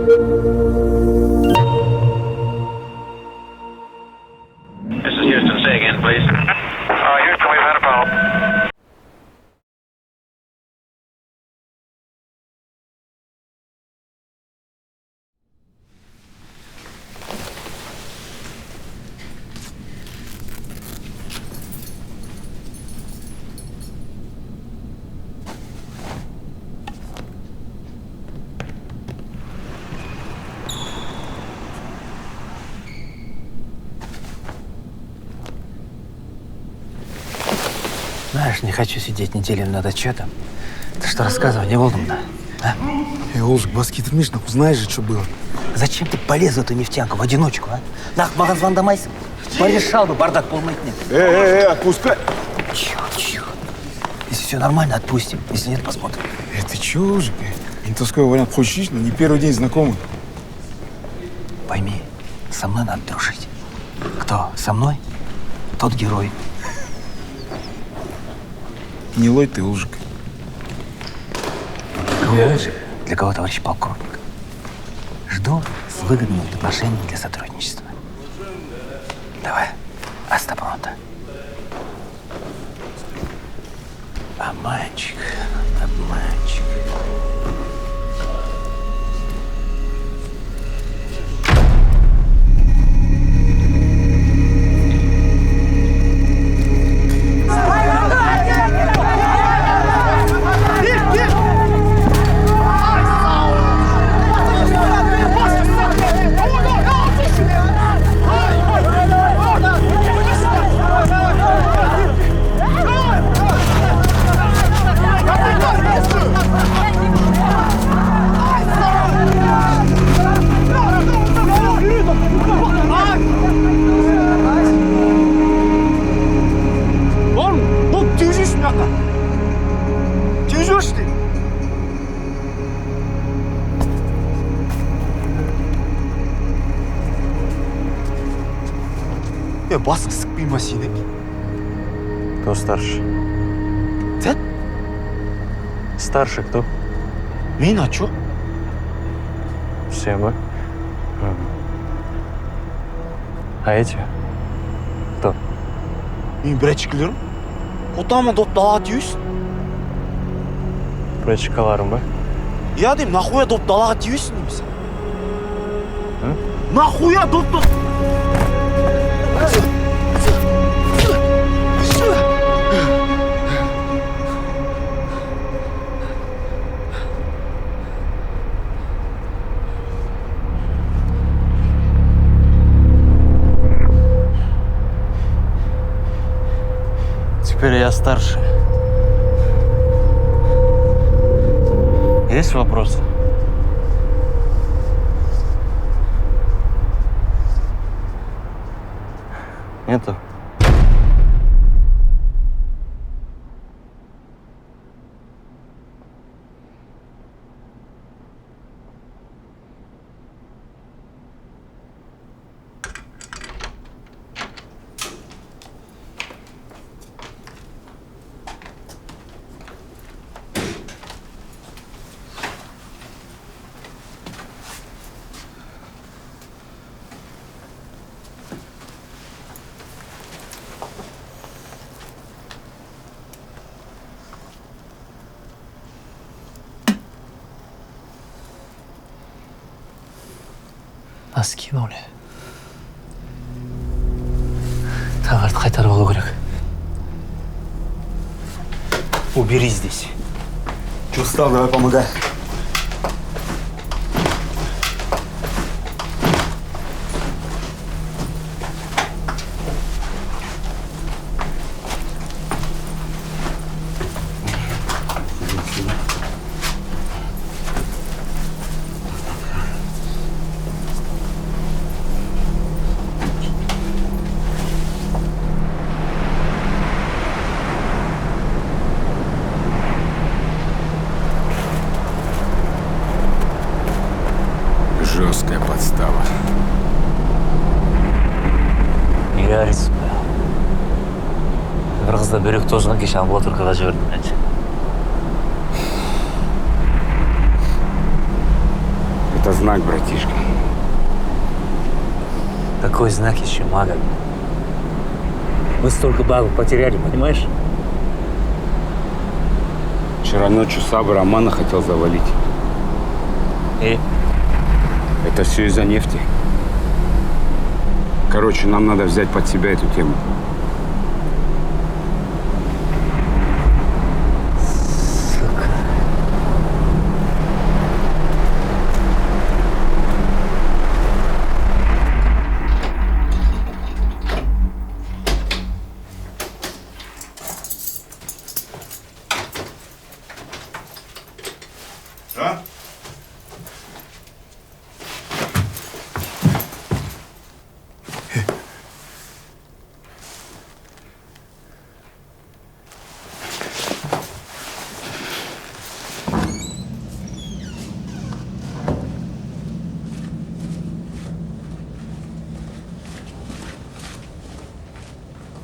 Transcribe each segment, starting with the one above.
This is Houston. Say again, please. Houston, we've had a problem. Знаешь, не хочу сидеть неделю над отчетом. Ты что, рассказывай, не волнуйся. А? Олжик, бас кетірмешін, знаешь же, что было. Зачем ты полез в эту нефтянку в одиночку, а? Нах, маған звондамайсың. Порешал бы, бардак болмайтын еді. Отпускай. Чё? Если все нормально, отпустим. Если нет, посмотрим. Ты чё, Олжик? Ментовской вариант хочешь, но не первый день знакомы. Пойми, со мной надо дружить. Кто со мной, тот герой. Не лой ты, Олжик. Для кого, товарищ полковник? Жду с выгодными предложениями для сотрудничества. Давай, hasta pronto. Обманщик. Басың сықпей ма сені? Кто старше? Ты? Старше кто? Мен, а чё? Все мы. А эти? Кто? Мен братчикілерім. Отамын доп далаға тиюсің. Братчикаларың ба? Я дейм, нахуя доп далаға тиюсің деймісің? Нахуя допты... Теперь я старше. Есть вопросы? Нету? Нас скинули. Тағарды қайтарып алу керек. Убери здесь. Чё встал, давай помогай. Жесткая подстава. Я рисую. Bir қызды бөрек тозған кеше амбулаторияға жібердім әнші. Это знак, братишка. Какой знак еще мага? Мы столько багов потеряли, понимаешь? Вчера ночью Саба Романа хотел завалить. И? Это все из-за нефти. Короче, нам надо взять под себя эту тему. А?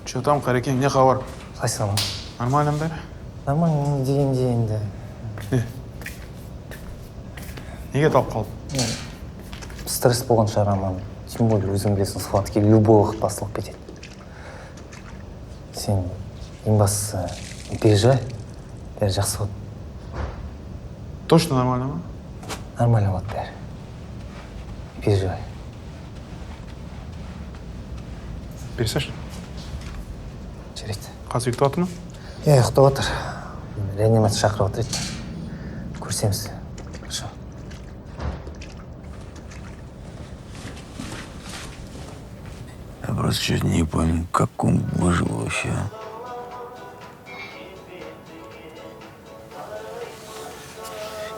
Че там, Қарекең, не хабар? Қайсың? Нормально бе? Нормально, дейін. Неге талып қалдың? Стресс болған шығар аман. Тем более өзің білесің, схватки любой уақыт басылып кетеді. Сен ең бастысы не переживай, бәрі жақсы болады. Точно нормально ма? Нормально болады бәрі. Не переживай. Берсеші. Жарайды. Қазір ұйықтап жатыр ма? Иә, ұйықтап отыр. Реанимация шақырып отыр еді. Көрсеміз. Хорошо. Я просто чуть не помню, как он выжил вообще.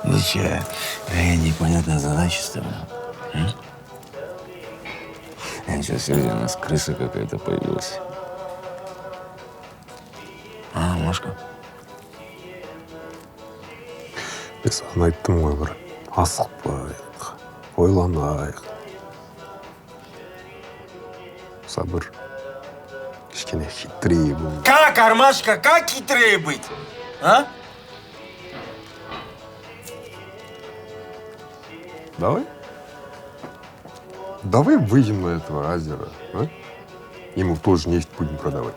Ну че, я непонятная задача ставлю. А сейчас среди нас крыса какая-то появилась. А, Машка? Мен саған айттым ғой, бір асықпайық, ойланайық. Сабыр кішкене хитрее бол. Как, Армашка, как хитрее быть? А? Давай выйдем на этого Азера, а? Ему тоже нефть будем продавать.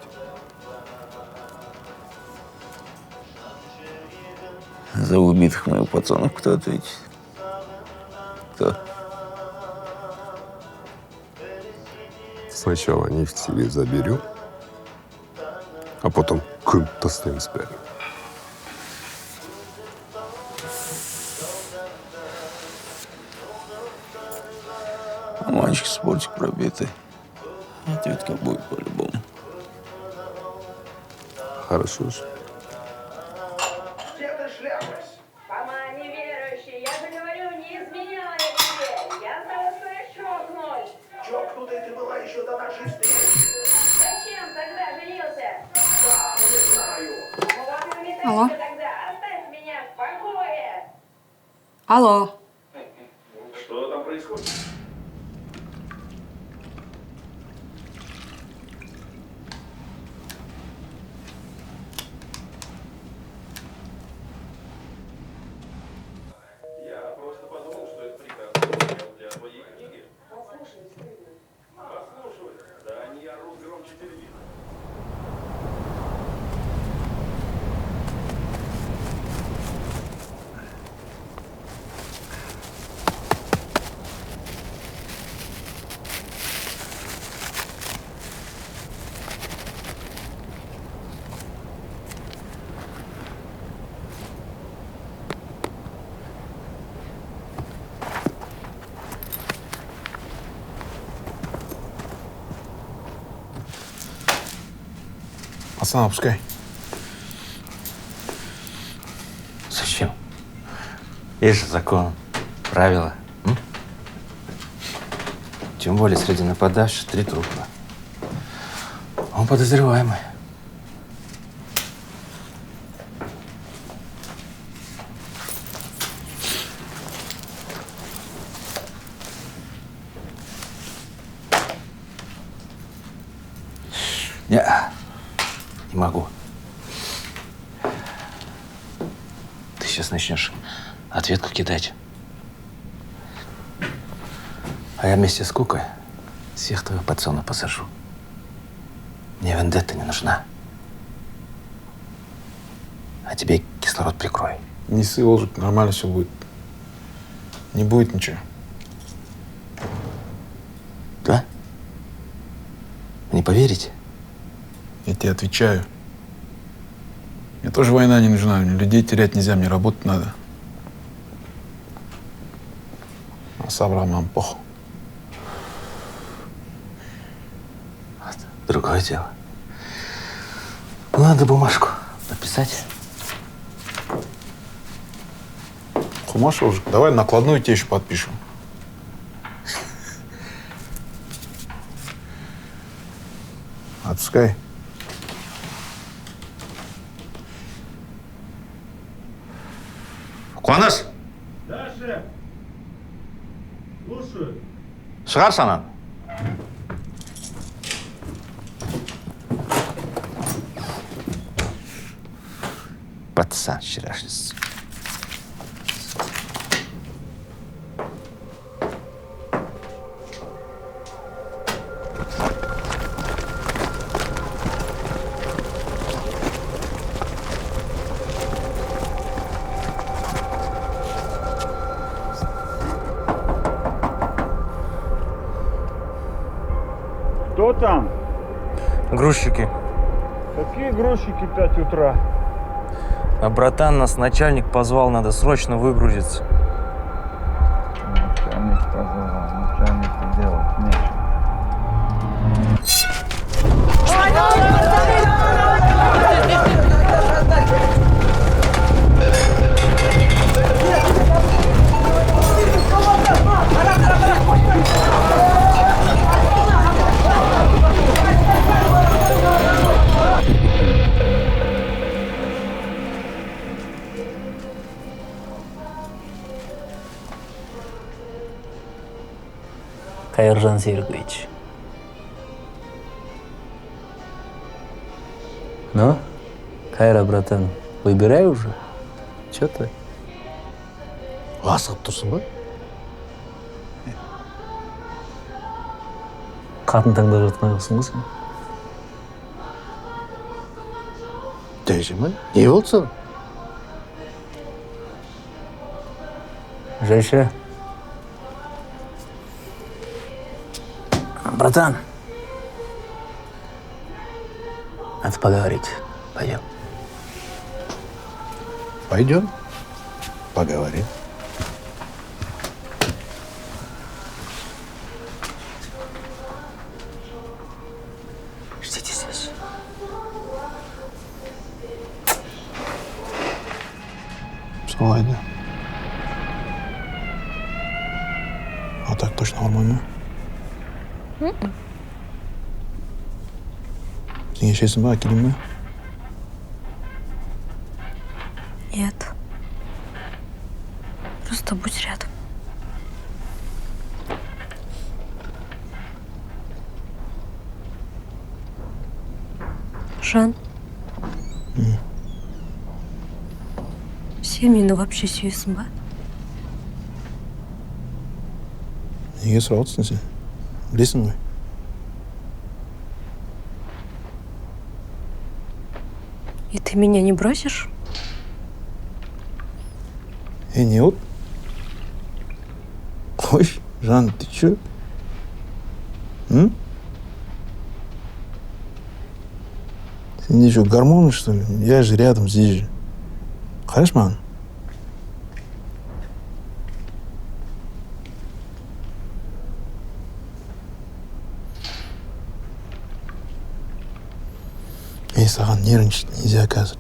За убитых моих пацанов кто ответит? Кто? Сначала нефть себе заберем, а потом кым-то стоим спрятать. Мальчик спортик пробитый. Ответка будет по-любому. Хорошо же. Фома неверующий, я же говорю, не изменяла я тебе. Я знала, что я чокнусь. Чокнутая ты была еще до нашей встречи. Зачем тогда женился? Сам не знаю. Ну вот и не Алло. тогда. Оставь меня в покое. Алло. Что там происходит? Я просто подумал, что это приказ для твоей книги. Послушай, стыдно. Послушай, да они орут громче телевизора. Пацан, опускай. Зачем? Есть же закон, правила. Тем более среди нападавших 3 трупа. Он подозреваемый. Не могу. Ты сейчас начнешь ответку кидать. А я вместе с Кукой всех твоих пацанов посажу. Мне вендетта не нужна. А тебе кислород прикрой. Не ссы, Олжик, нормально все будет. Не будет ничего. Да? Не поверите? Я тебе отвечаю. Мне тоже война не нужна. Мне людей терять нельзя, мне работать надо. А с Авраамом похуй. Другое дело. Надо бумажку написать. Хумаш, Олжик, давай накладную тебе еще подпишем. Отпускай. Куанаш! Да, шеф. Слушаю. Шығар санан. Пацан вчерашний. Кто там? Грузчики. Какие грузчики 5 утра? А братан, нас начальник позвал, надо срочно выгрузиться. Начальник позвал, начальнику делать нечего. Кайыржан Сергович. Ну, Кайра, братан, выбирай уже. Че ты? Асығып тұрсың ба? Қатын таңдап жатқан жоқсың ғой сен? Дәжімай, не болды саған? Жайша. Братан, надо поговорить. Пойдем. Пойдем, поговорим. Ждите здесь. Солай да. А так точно нормально? Сен ішесің ба, әкелейін ба? Нет. Просто будь рядом. Жан. Семьяны вообще сүйесің ба? Неге сұрап отырсың сен? Білесің ғой. И ты меня не бросишь? Не вот? Ой, Жан, ты чё? Сенде что, гормоны, что ли? Я же рядом, здесь же. Хорошо, ман? Саған нервничать нельзя, оказывается.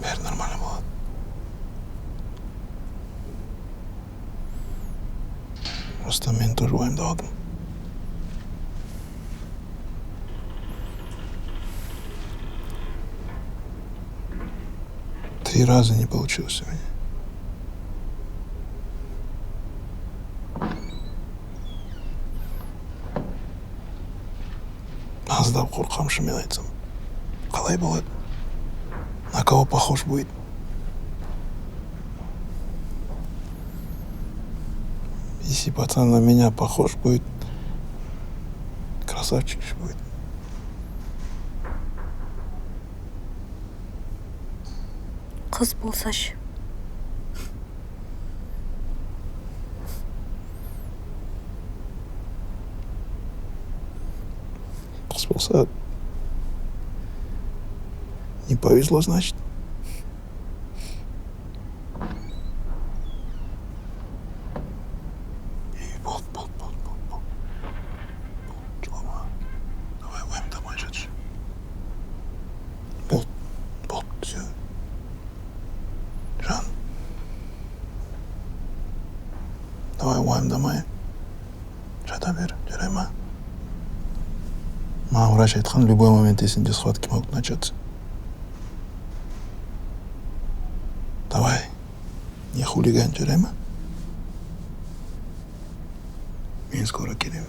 Бәрі нормально болады. Просто мен тоже уайымдаватырмын. 3 раза не получилось сегодня. Аздап қорқамын, шынымен айтсам. Қалай болады? кого похож будет? Если пацан на меня похож будет, красавчик же будет. Қыз болса ше. Қыз болса, не повезло, значит. Болт. Жылама. Давай уайымдамай жатшы. Болт, все. Жан. Давай уайымдамай. Жата бер, жарай ма? Маған врач айтқан, в любой момент есінде схватки могут начаться. Давай, не хулиган, жарай ма? Мен скоро келем.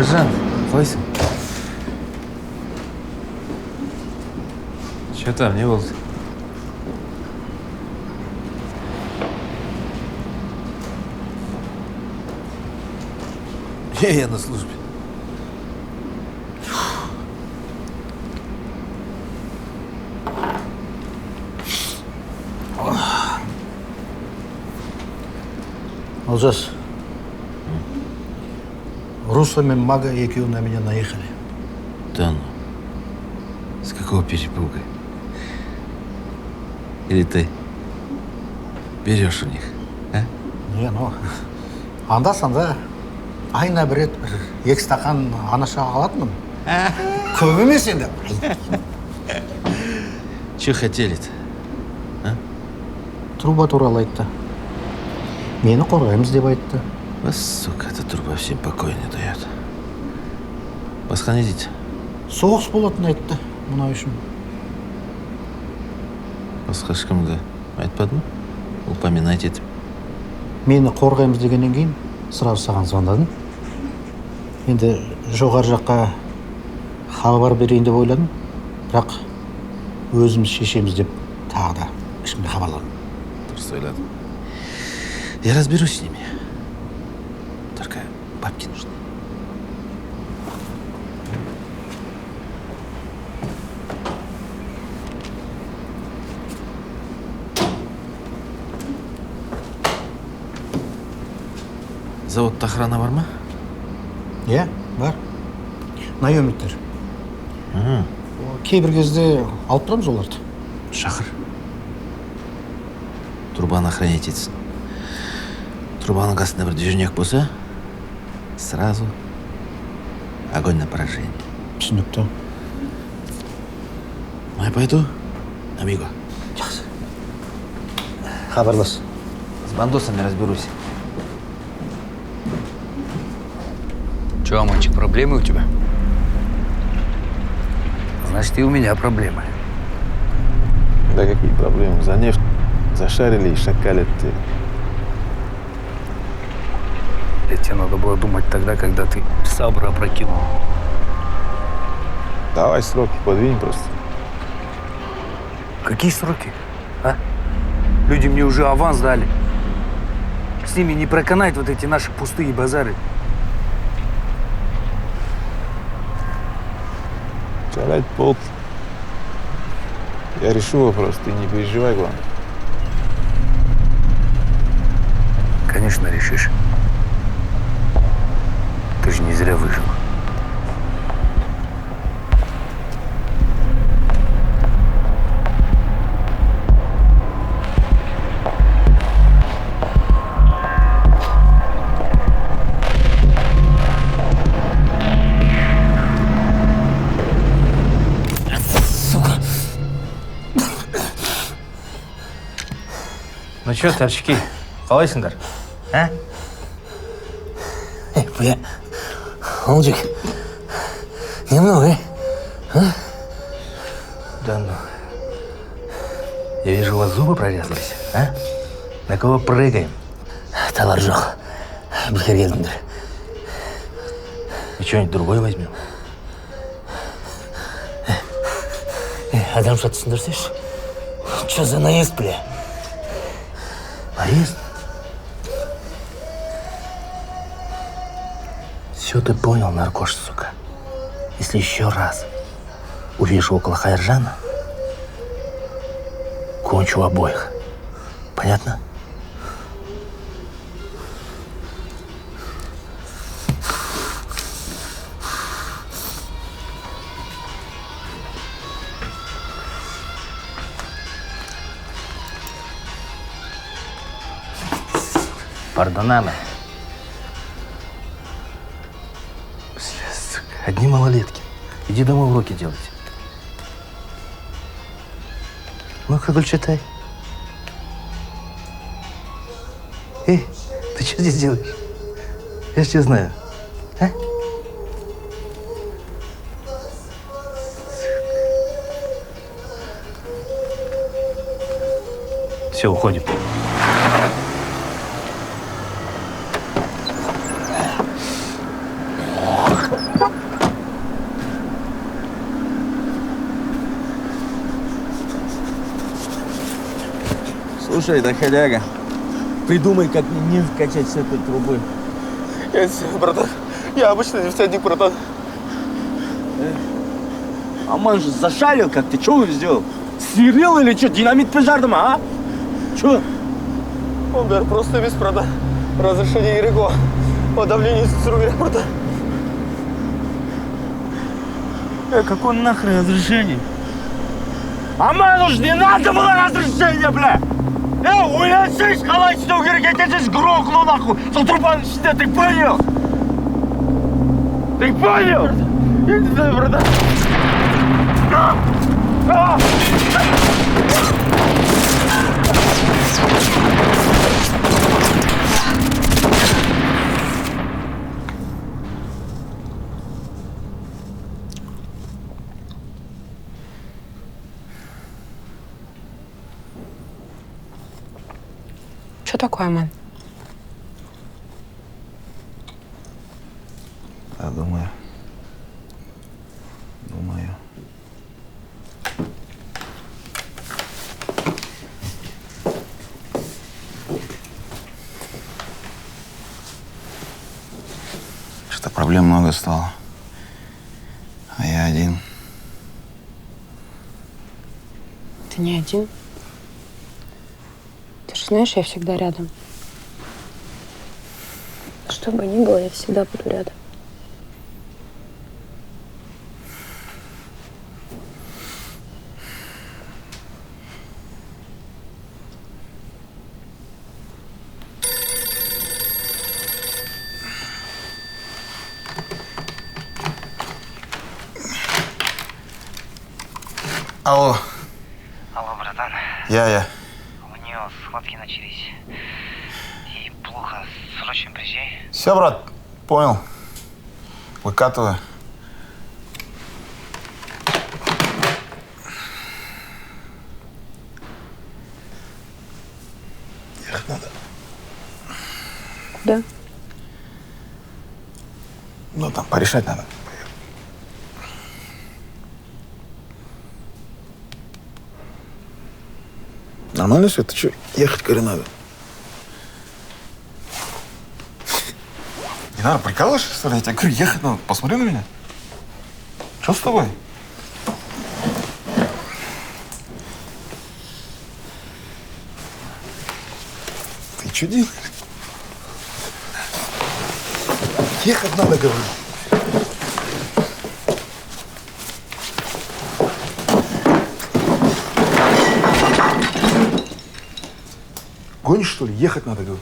Жан, қалайсың? Че там, не болды? Я на службе. Олжас, Руслан и Мага екеуі на меня наехали. Да ну, с какого перепуга? Или ты берешь у них, а? Не, ну, анда-санда айына бір рет екі стақан анаша алатынмын. Көп емес енді. Че хотели-то? А? Труба туралы айтты. Мені қорғаймыз деп айтты. Сука, эта труба всем покоя не дает. Басқа не дейді? Соғыс болатын айтты, мынау үшін. Басқа ешкімді айтпады ма? Упоминать етіп. Мені қорғаймыз дегеннен кейін сразу саған звондадым. Енді жоғары жаққа хабар берейін деп ойладым. Бірақ өзіміз шешеміз деп тағы да ешкімге хабарладым. Дұрыс ойладым. Я разберусь с ними. Только бабки нужны. Заводта охрана бар ма? Иә, бар. Наемниктер. Кейбір кезде алып тұрамыз оларды. Шақыр. Трубаны охранять етсін. Трубаның қасында бір движняк болса, сразу огонь на поражение. Түсінікті. Я пойду, амиго. Жақсы. Хабарлас. С бандосами разберусь. Че, мальчик, проблемы у тебя? Значит, и у меня проблемы. Да какие проблемы? За нефть зашарили и шакалят. Тебе надо было думать тогда, когда ты Сабра опрокинул. Давай сроки подвинь просто. Какие сроки? А? Люди мне уже аванс дали. С ними не проканать вот эти наши пустые базары. Шарать пол. Я решу вопрос, ты не переживай, главное. Конечно, решишь. Ты же не зря выжил. Ну что, торчки, қалайсыңдар? А? Бля, Олжик, немного, а? Да ну. Я вижу, у вас зубы прорезались, а? На кого прыгаем? Товар жоқ, бекер келдіңдер. И что-нибудь другое возьмем? Адамша түсіндірсеші. Че за наезд, бля? Наезд? Все ты понял, наркош, сука. Если еще раз увижу около Хайржана, кончу обоих. Понятно? Пардонаме. Сука, одни малолетки. Иди домой уроки делать. Ну-ка, читай. Эй, ты что здесь делаешь? Я ж тебя знаю. А? Все, уходим. Слушай, доходяга, придумай, как мне нефть качать с этой трубы. Братан, я обычный нефтяник, братан. Аман же зашарил, как ты, что он сделал? Сверлил или что, динамит пожарным, а? Что? Он просто без прода. Разрешение Греко. О давлении струи, братан. Какое нахрен разрешение? Аман уж не надо было разрешения, бля! Ойлансайш, қалай істеу керек екенсіз грохну нахуй! Сол трубаның ішінде, ты понял? Ты понял? Иди, братан! Что такое, Ман? Да, думаю. Что-то проблем много стало. А я один. Ты не один. Ты же знаешь, я всегда рядом. Что Что бы ни было, я всегда буду рядом. Алло, Алло, братан. я. У нее схватки начались. Ей плохо. Срочно приезжай. Все, брат, понял. Выкатываю. Ехать надо. Куда? Ну, там порешать надо. Нормально все? Ты что, ехать, говорю, надо? Не надо, прикалываешься, что ли? Я тебе говорю, ехать надо. Посмотри на меня. Что с тобой? Ты что делаешь? Ехать надо, говорю. Гонишь, что ли? Ехать надо, говорю.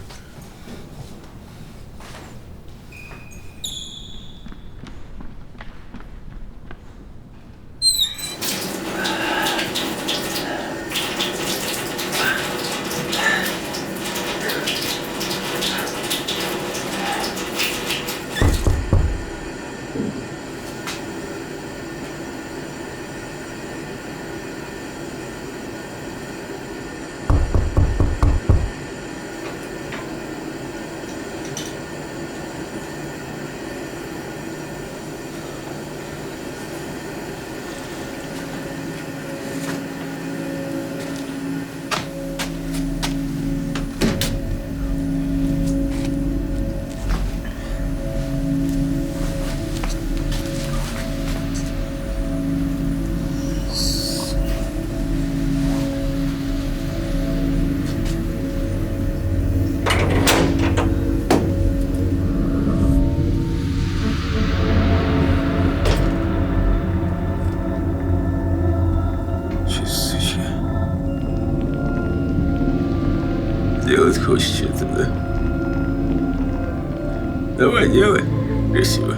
Делать хочешь что-то, да? Давай, делай. Красиво.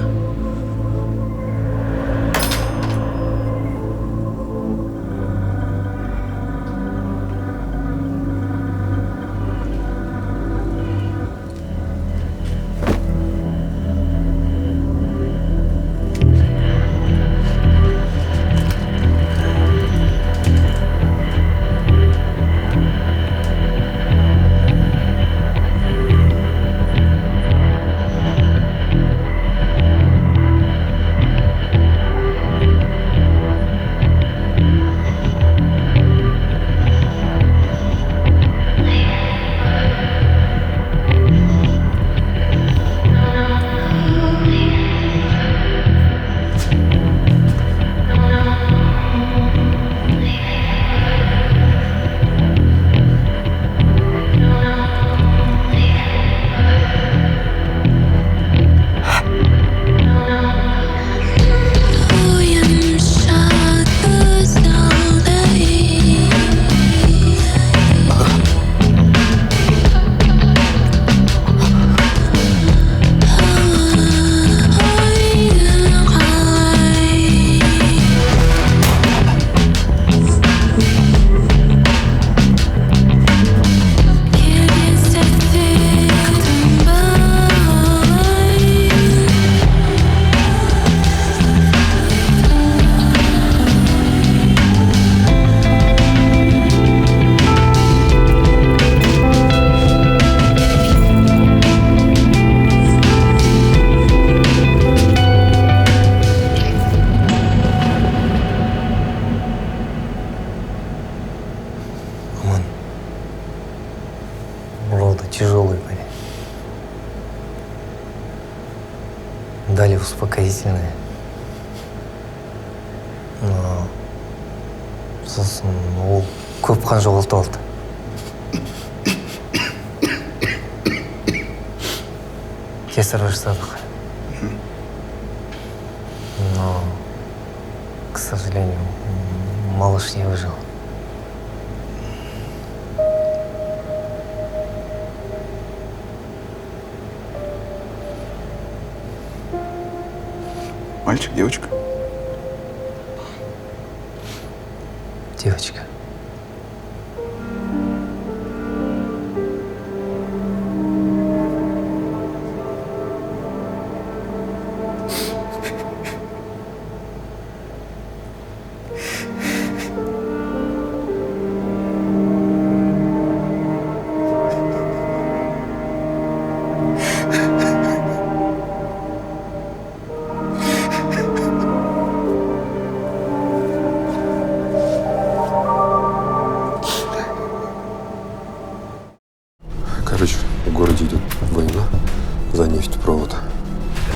Тяжелый парень. Дали успокоительное. Но сосын ол көп қан жоғалтып алды. Кесарево садок. Но, к сожалению, малыш не выжил. Мальчик, девочка? Девочка. Короче, в городе идет война за нефтепровод.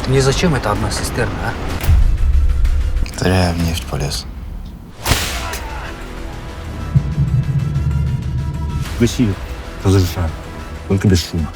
Мне зачем это одна цистерна, а? Зря я в нефть полез. Гаси, разрешаю. Только без шума.